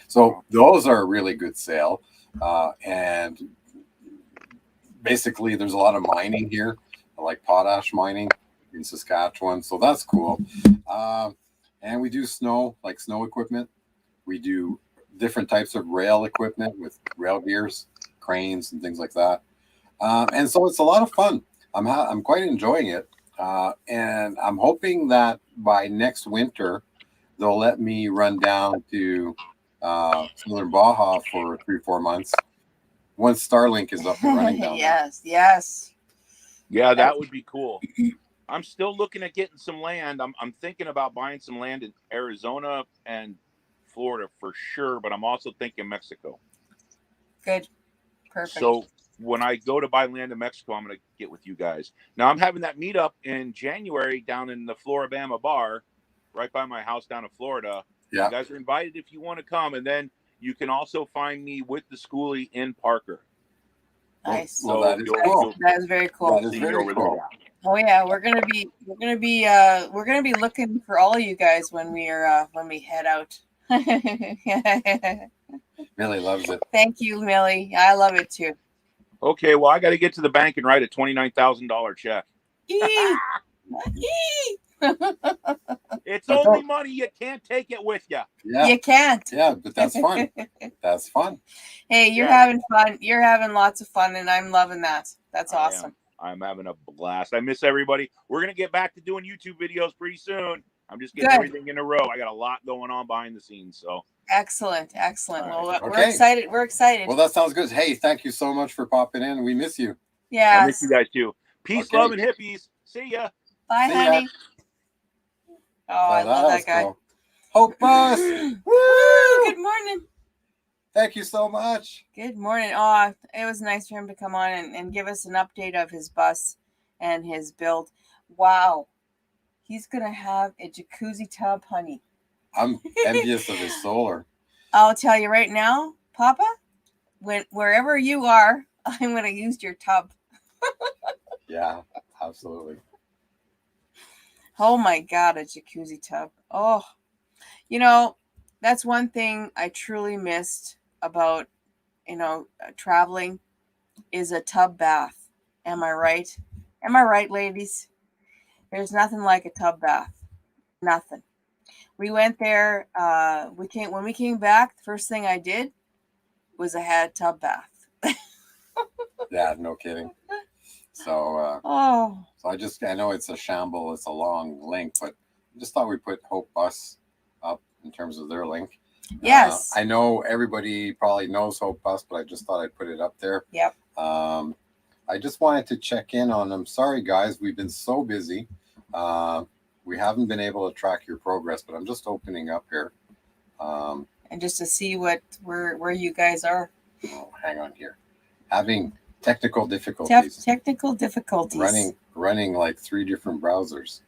So those are a really good sale. And basically there's a lot of mining here, like potash mining in Saskatchewan. So that's cool. And we do snow equipment. We do different types of rail equipment with rail gears, cranes, and things like that. And so it's a lot of fun. I'm quite enjoying it. And I'm hoping that by next winter, they'll let me run down to Southern Baja for 3-4 months once Starlink is up and running down there. Yes. Yeah, that would be cool. I'm still looking at getting some land. I'm thinking about buying some land in Arizona and Florida for sure, but I'm also thinking Mexico. Good. Perfect. So when I go to buy land in Mexico, I'm going to get with you guys. Now I'm having that meetup in January down in the Floribama bar, right by my house down in Florida. Yeah. You guys are invited if you want to come. And then you can also find me with the schoolie in Parker. Nice. Well, that is cool. That is very cool. That is very cool. Oh yeah, we're gonna be looking for all of you guys when we head out. Millie loves it. Thank you, Millie. I love it too. Okay, well, I got to get to the bank and write a $29,000 check. It's only money. You can't take it with you. Yeah. You can't. Yeah, but that's fun. That's fun. Hey, you're having fun. You're having lots of fun, and I'm loving that. That's awesome. I'm having a blast. I miss everybody. We're going to get back to doing YouTube videos pretty soon. I'm just getting everything in a row. I got a lot going on behind the scenes. So excellent. Right. Well, we're excited. We're excited. Well, that sounds good. Hey, thank you so much for popping in. We miss you. Yeah. I miss you guys too. Peace, love, and hippies. See ya. Bye, honey. Oh, I love that guy. Cool. Hope Bus. Woo! Good morning. Thank you so much. Good morning. Oh, it was nice for him to come on and give us an update of his bus and his build. Wow. He's going to have a jacuzzi tub, honey. I'm envious of his solar. I'll tell you right now, Papa, wherever you are, I'm going to use your tub. Yeah, absolutely. Oh my God, a jacuzzi tub. Oh, you know, that's one thing I truly missed about, traveling is a tub bath. Am I right? Am I right, ladies? There's nothing like a tub bath. Nothing. We went there. When we came back. The first thing I did was I had a tub bath. Yeah, no kidding. So, Oh, so I know it's a shamble, it's a long link, but I just thought we'd put Hope Bus up in terms of their link. yes. I know everybody probably knows Hope Bus, but I just thought I'd put it up there. Yep. I just wanted to check in on them. Sorry, guys, we've been so busy. We haven't been able to track your progress, but I'm just opening up here. And just to see where you guys are. Oh, hang on here. Having technical difficulties. Technical difficulties. Running like 3 different browsers.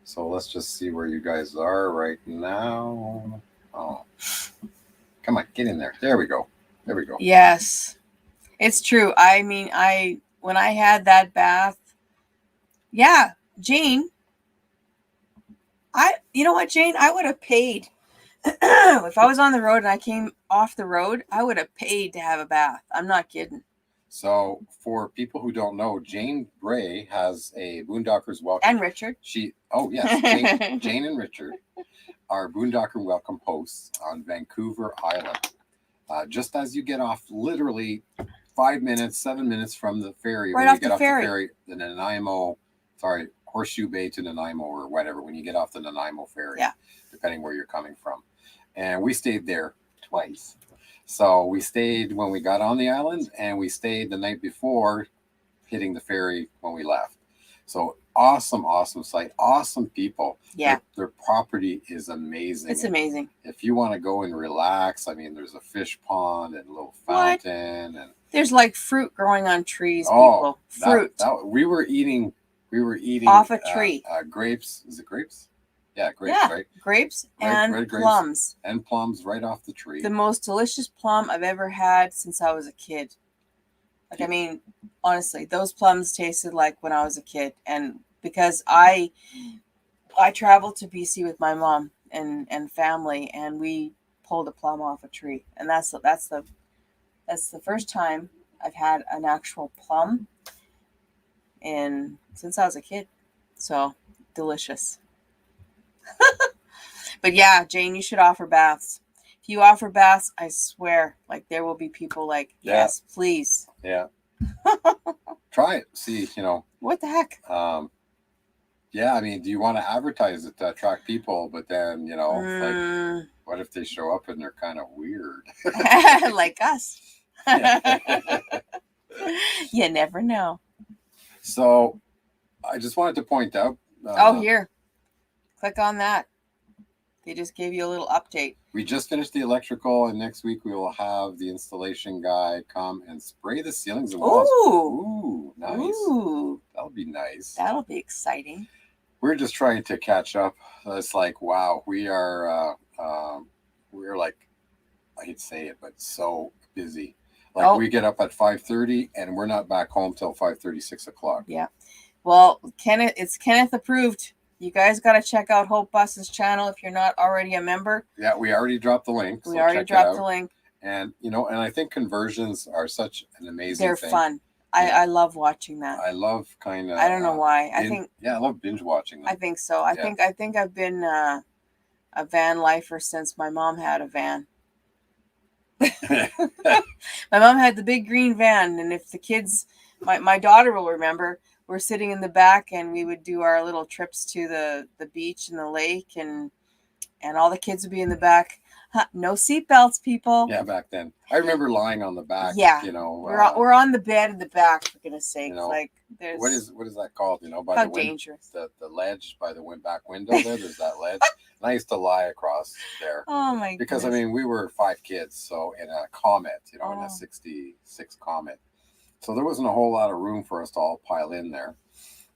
So let's just see where you guys are right now. Oh, come on, get in there. There we go. There we go. Yes, it's true. I mean, when I had that bath, yeah, Jane, you know what, Jane, I would have paid. If I was on the road and I came off the road, I would have paid to have a bath. I'm not kidding. So for people who don't know, Jane Bray has a Boondockers Welcome. And Richard. Yes, Jane and Richard are Boondocker Welcome hosts on Vancouver Island. Just as you get off, literally 7 minutes from the ferry. Right when off you get the off ferry. the ferry, the Nanaimo, Horseshoe Bay to Nanaimo or whatever, when you get off the Nanaimo ferry, yeah, depending where you're coming from. And we stayed there twice. So we stayed when we got on the island, and we stayed the night before hitting the ferry when we left. So awesome site, awesome people. Yeah. Their property is amazing. It's amazing. If you want to go and relax, I mean, there's a fish pond and a little fountain. And there's like fruit growing on trees, people. Fruit. We were eating off a tree. Grapes. Is it grapes? Yeah, grapes, yeah, right? Grapes and red plums. And plums right off the tree. The most delicious plum I've ever had since I was a kid. Like, I mean, honestly, those plums tasted like when I was a kid. And because I traveled to BC with my mom and family, and we pulled a plum off a tree. And that's the first time I've had an actual plum since I was a kid. So delicious. But yeah, Jane, you should offer baths. If you offer baths, I swear, like, there will be people like, yes, please. Yeah. Try it. See, what the heck? Yeah, I mean, do you want to advertise it to attract people? But then, like, what if they show up and they're kind of weird? Like us. You never know. So I just wanted to point out. Here. Click on that. They just gave you a little update. We just finished the electrical, and next week we will have the installation guy come and spray the ceilings and walls. Ooh, nice. Ooh. That'll be nice. That'll be exciting. We're just trying to catch up. It's like, wow, we're like, I hate to say it, but so busy. Like, we get up at 5:30 and we're not back home till 5:30, 6 o'clock. Yeah. Well, it's Kenneth approved. You guys got to check out Hope Bus's channel if you're not already a member. Yeah, we already dropped the link. We already dropped the link. And, and I think conversions are such an amazing thing. They're fun. I love watching that. I love kind of. I don't know why. I love binge watching them. I think so. I think I've been a van lifer since my mom had a van. My mom had the big green van, and if the kids, my daughter will remember, we're sitting in the back and we would do our little trips to the beach and the lake, and all the kids would be in the back. No seatbelts, people. Yeah, back then. I remember lying on the back. Yeah. We're on the bed in the back, for goodness sake. Like, there's what is that called? By how the dangerous. The ledge by the back window there. There's that ledge. And I used to lie across there. Oh my god. Because I mean, we were 5 kids, so in a Comet, in a 66 Comet. So there wasn't a whole lot of room for us to all pile in there.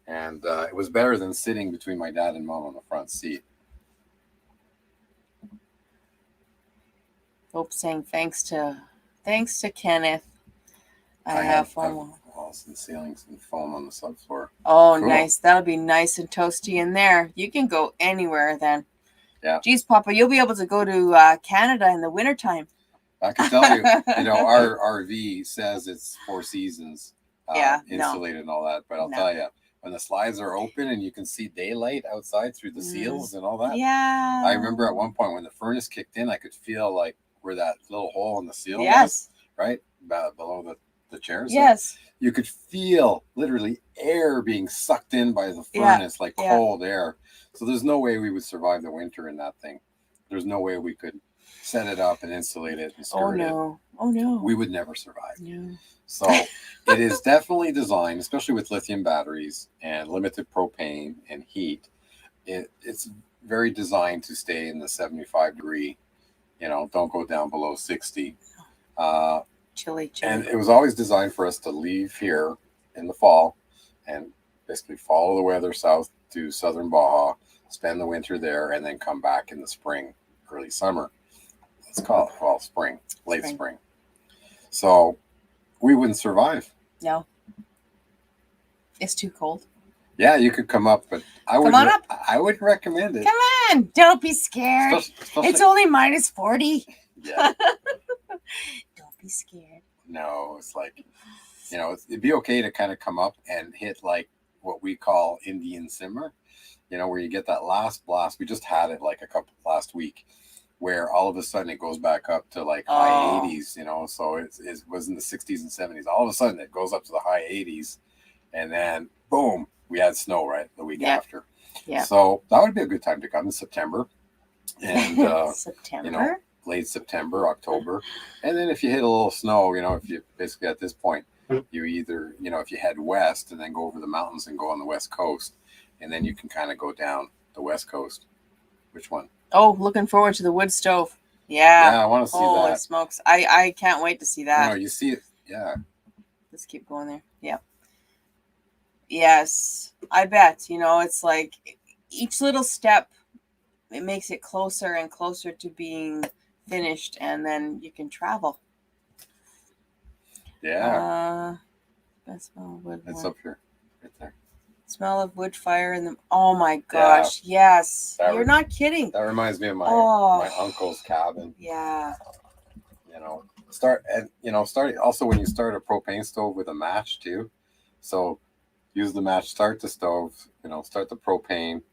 And it was better than sitting between my dad and mom on the front seat. Hope saying thanks to Kenneth. I have one more. walls and ceilings and foam on the subfloor. Oh, Cool. nice. That'll be nice and toasty in there. You can go anywhere then. Yeah. Geez, Papa, you'll be able to go to Canada in the wintertime. I can tell you, our RV says it's 4 seasons, insulated and all that. But I'll tell you, when the slides are open and you can see daylight outside through the seals and all that. Yeah. I remember at one point when the furnace kicked in, I could feel like where that little hole in the seal Yes. was, right? Below the chairs. Yes. There. You could feel literally air being sucked in by the furnace, like cold air. So there's no way we would survive the winter in that thing. There's no way we could set it up and insulate it and skirt it. Oh no. We would never survive. No. So it is definitely designed, especially with lithium batteries and limited propane and heat. It's very designed to stay in the 75 degree, don't go down below 60. Chilly. And it was always designed for us to leave here in the fall and basically follow the weather south to southern Baja, spend the winter there, and then come back in the spring, early summer. Let's call it fall, spring, late spring. So we wouldn't survive. No. It's too cold. Yeah, you could come up, but I wouldn't recommend it. Come on, don't be scared. Especially, it's only minus 40. Yeah. Don't be scared. No, it's like, it'd be okay to kind of come up and hit like what we call Indian simmer, where you get that last blast. We just had it like last week, where all of a sudden it goes back up to like high 80s, so it was in the 60s and 70s. All of a sudden it goes up to the high 80s, and then boom, we had snow right the week after. Yeah. So that would be a good time to come in September, and September, late September, October, and then if you hit a little snow, if you basically at this point you either if you head west and then go over the mountains and go on the west coast, and then you can kind of go down the west coast. Which one? Oh, looking forward to the wood stove. Yeah. Yeah, I want to see that. Holy smokes. I can't wait to see that. You see it. Yeah. Let's keep going there. Yeah. Yes. I bet. It's like each little step, it makes it closer and closer to being finished, and then you can travel. Yeah. That smell of wood. It's up here. Right there. Smell of wood fire in the. Oh my gosh! Yeah. Yes, you're not kidding. That reminds me of my uncle's cabin. Yeah. Start also when you start a propane stove with a match too. So use the match, start the stove. Start the propane,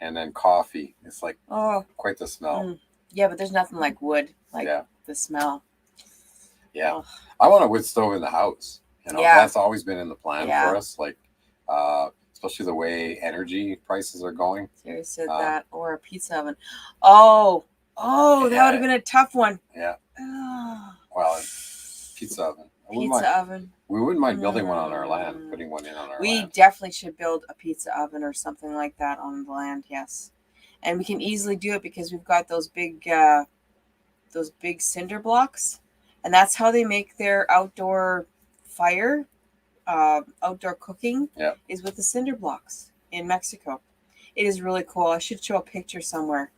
and then coffee. It's like quite the smell. Yeah, but there's nothing like wood. The smell. Yeah, I want a wood stove in the house. That's always been in the plan for us. Like. Especially the way energy prices are going. Terry said that, or a pizza oven. That would have been a tough one. Yeah. Well, pizza oven. Oven. We wouldn't mind building one on our land, putting one in on our land. We definitely should build a pizza oven or something like that on the land. Yes, and we can easily do it because we've got those big cinder blocks, and that's how they make their outdoor fire. Outdoor cooking is with the cinder blocks in Mexico. It is really cool. I should show a picture somewhere.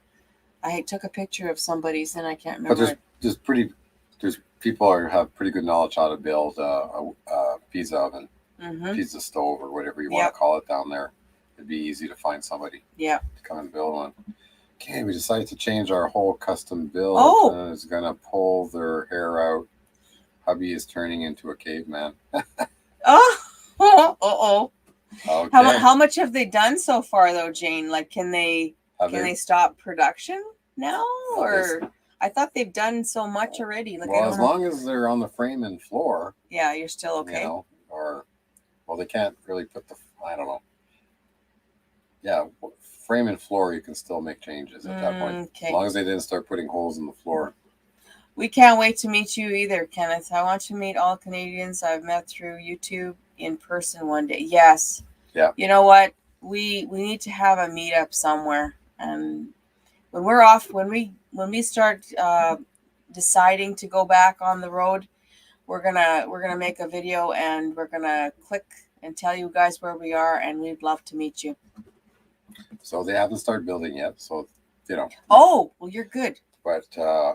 I took a picture of somebody's and I can't remember. But there's people who have pretty good knowledge how to build a pizza oven, pizza stove, or whatever you want to call it down there. It'd be easy to find somebody to come and build one. Okay, we decided to change our whole custom build. It's gonna pull their hair out. Hubby is turning into a caveman. Okay. How much have they done so far though, Jane? Like, can they stop production now, or I thought they've done so much already. Like, as long as they're on the frame and floor. Yeah, you're still okay. They can't really put I don't know. Yeah, frame and floor, you can still make changes at that point. Okay. As long as they didn't start putting holes in the floor. We can't wait to meet you either, Kenneth. I want to meet all Canadians I've met through YouTube in person one day. Yes. Yeah. You know what? We need to have a meetup somewhere. And when we're off, when we start deciding to go back on the road, we're gonna make a video and we're gonna click and tell you guys where we are, and we'd love to meet you. So they haven't started building yet, so Oh, well, you're good. But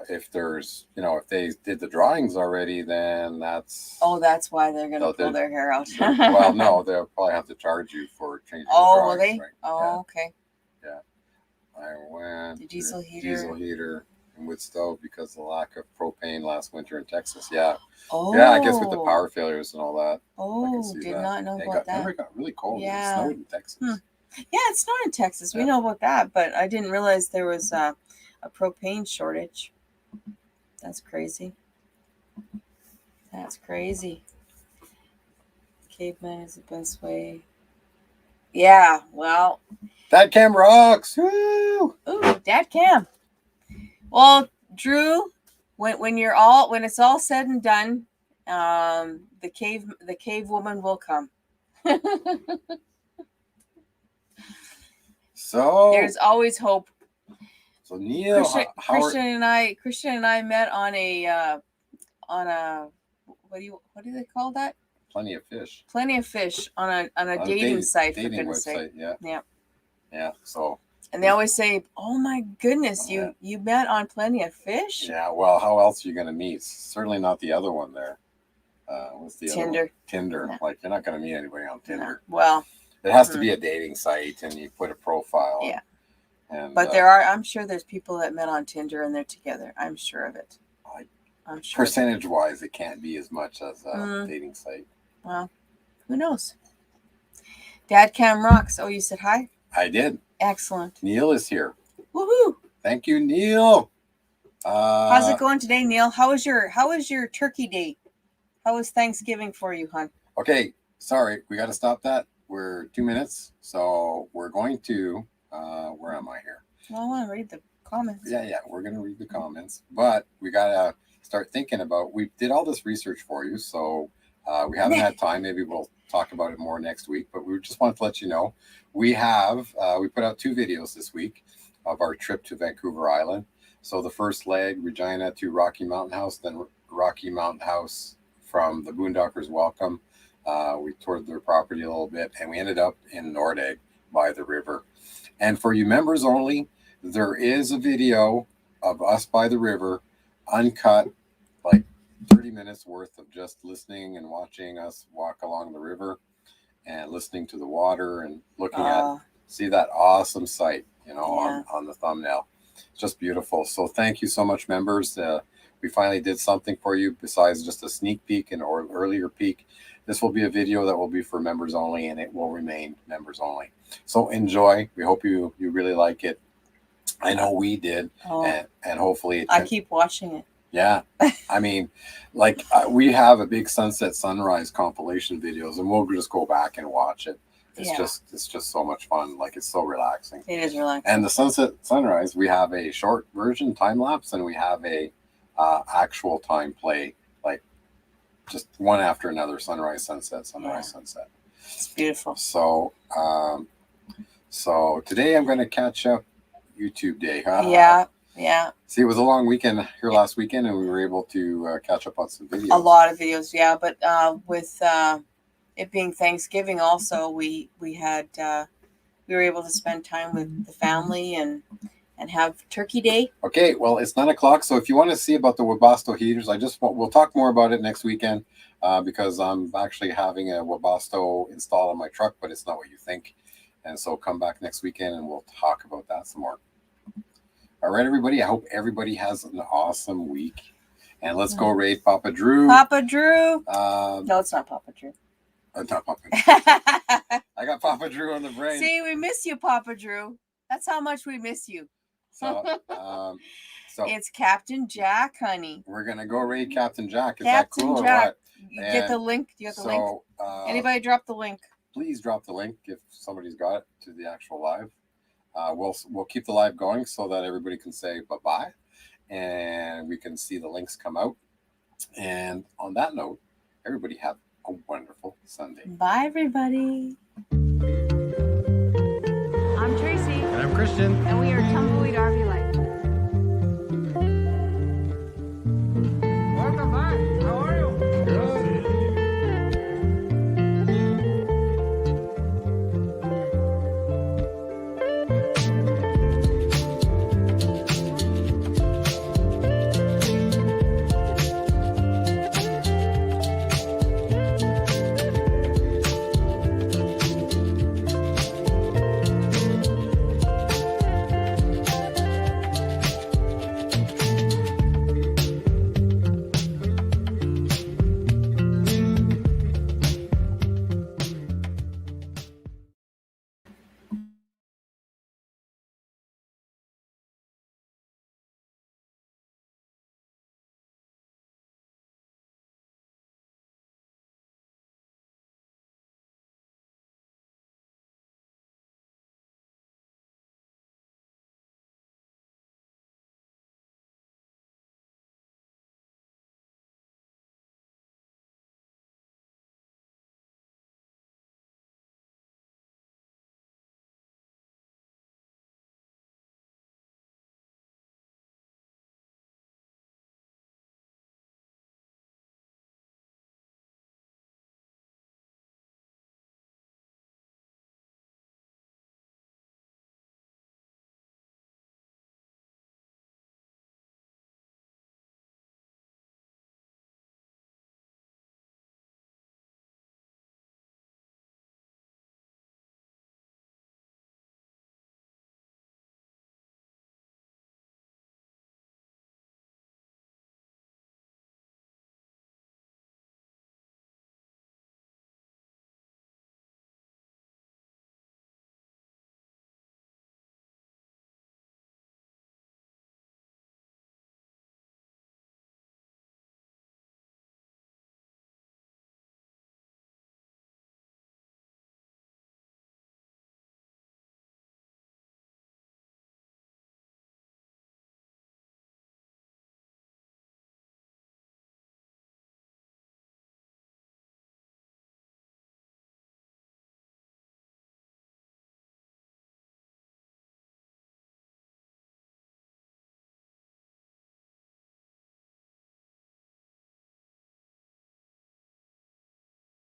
if there's, if they did the drawings already, then that's... Oh, that's why they're going to pull their hair out. Well, no, they'll probably have to charge you for changing the Oh, drawings. will they? Right? Oh, Yeah. okay. Yeah. I went The diesel heater. Diesel heater and wood stove because of the lack of propane last winter in Texas. Yeah. Oh. Yeah, I guess with the power failures and all that. Oh, did not know about that. Remember it got really cold. Yeah. It snowed in Texas. Yeah, it snowed in Texas. We know about that, but I didn't realize there was a propane shortage. That's crazy. That's crazy. Caveman is the best way. Yeah, well. That cam rocks. Woo! Ooh, Dad Cam. Well, Drew, when it's all said and done, the cave woman will come. So there's always hope. So Neil, Christian and I met on a what do they call that? Plenty of Fish. Plenty of Fish on a dating site. Dating website. Yeah. So. And they always say, "Oh my goodness, you met on Plenty of Fish." Yeah. Well, how else are you going to meet? Certainly not the other one there. What's the Tinder. other one? Tinder. Yeah. Like you're not going to meet anybody on Tinder. No. Well, it has to be a dating site, and you put a profile. Yeah. But I'm sure there's people that met on Tinder and they're together. I'm sure of it. I'm sure. Percentage-wise, it can't be as much as a dating site. Well, who knows? Dad Cam rocks. Oh, you said hi? I did. Excellent. Neil is here. Woohoo! Thank you, Neil. How's it going today, Neil? How was your turkey day? How was Thanksgiving for you, hon? Okay, sorry, we got to stop that. We're 2 minutes, so we're going to. Where am I here? Well, I want to read the comments. Yeah, we're going to read the comments, but we got to start thinking about. We did all this research for you, so we haven't had time. Maybe we'll talk about it more next week. But we just wanted to let you know we put out 2 videos this week of our trip to Vancouver Island. So the first leg, Regina to Rocky Mountain House, then Rocky Mountain House from the Boondockers Welcome. We toured their property a little bit, and we ended up in Nordegg by the river. And for you members only, there is a video of us by the river, uncut, like 30 minutes worth of just listening and watching us walk along the river and listening to the water and looking see that awesome sight, on the thumbnail. It's just beautiful. So thank you so much, members. We finally did something for you besides just a sneak peek or earlier peek. This will be a video that will be for members only, and it will remain members only. So enjoy. We hope you really like it. I know we did, and hopefully I keep watching it. Yeah, I mean, we have a big sunset sunrise compilation videos, and we'll just go back and watch it. It's just so much fun. Like, it's so relaxing. It is relaxing. And the sunset sunrise, we have a short version time lapse, and we have a actual time play, like just one after another, sunrise, sunset, sunset. It's beautiful. So, so today I'm going to catch up YouTube day. Yeah. See, it was a long weekend here last weekend, and we were able to catch up on some videos. A lot of videos, yeah. But with it being Thanksgiving, also we were able to spend time with the family and have Turkey Day. Okay, well, it's 9 o'clock, so if you want to see about the Webasto heaters, we'll talk more about it next weekend because I'm actually having a Webasto installed on my truck, but it's not what you think. And so come back next weekend, and we'll talk about that some more. All right, everybody. I hope everybody has an awesome week. And let's go raid Papa Drew. Papa Drew. No, it's not Papa Drew. Not Papa Drew. I got Papa Drew on the brain. See, we miss you, Papa Drew. That's how much we miss you. So it's Captain Jack, honey. We're going to go raid Captain Jack. Is Captain that cool Jack. or what? You get the link? Do you have the link? Anybody drop the link? Please drop the link if somebody's got it to the actual live. We'll keep the live going so that everybody can say bye-bye and we can see the links come out. And on that note, everybody have a wonderful Sunday. Bye, everybody. I'm Tracey. And I'm Christian. And we are Tumbleweed RvLife.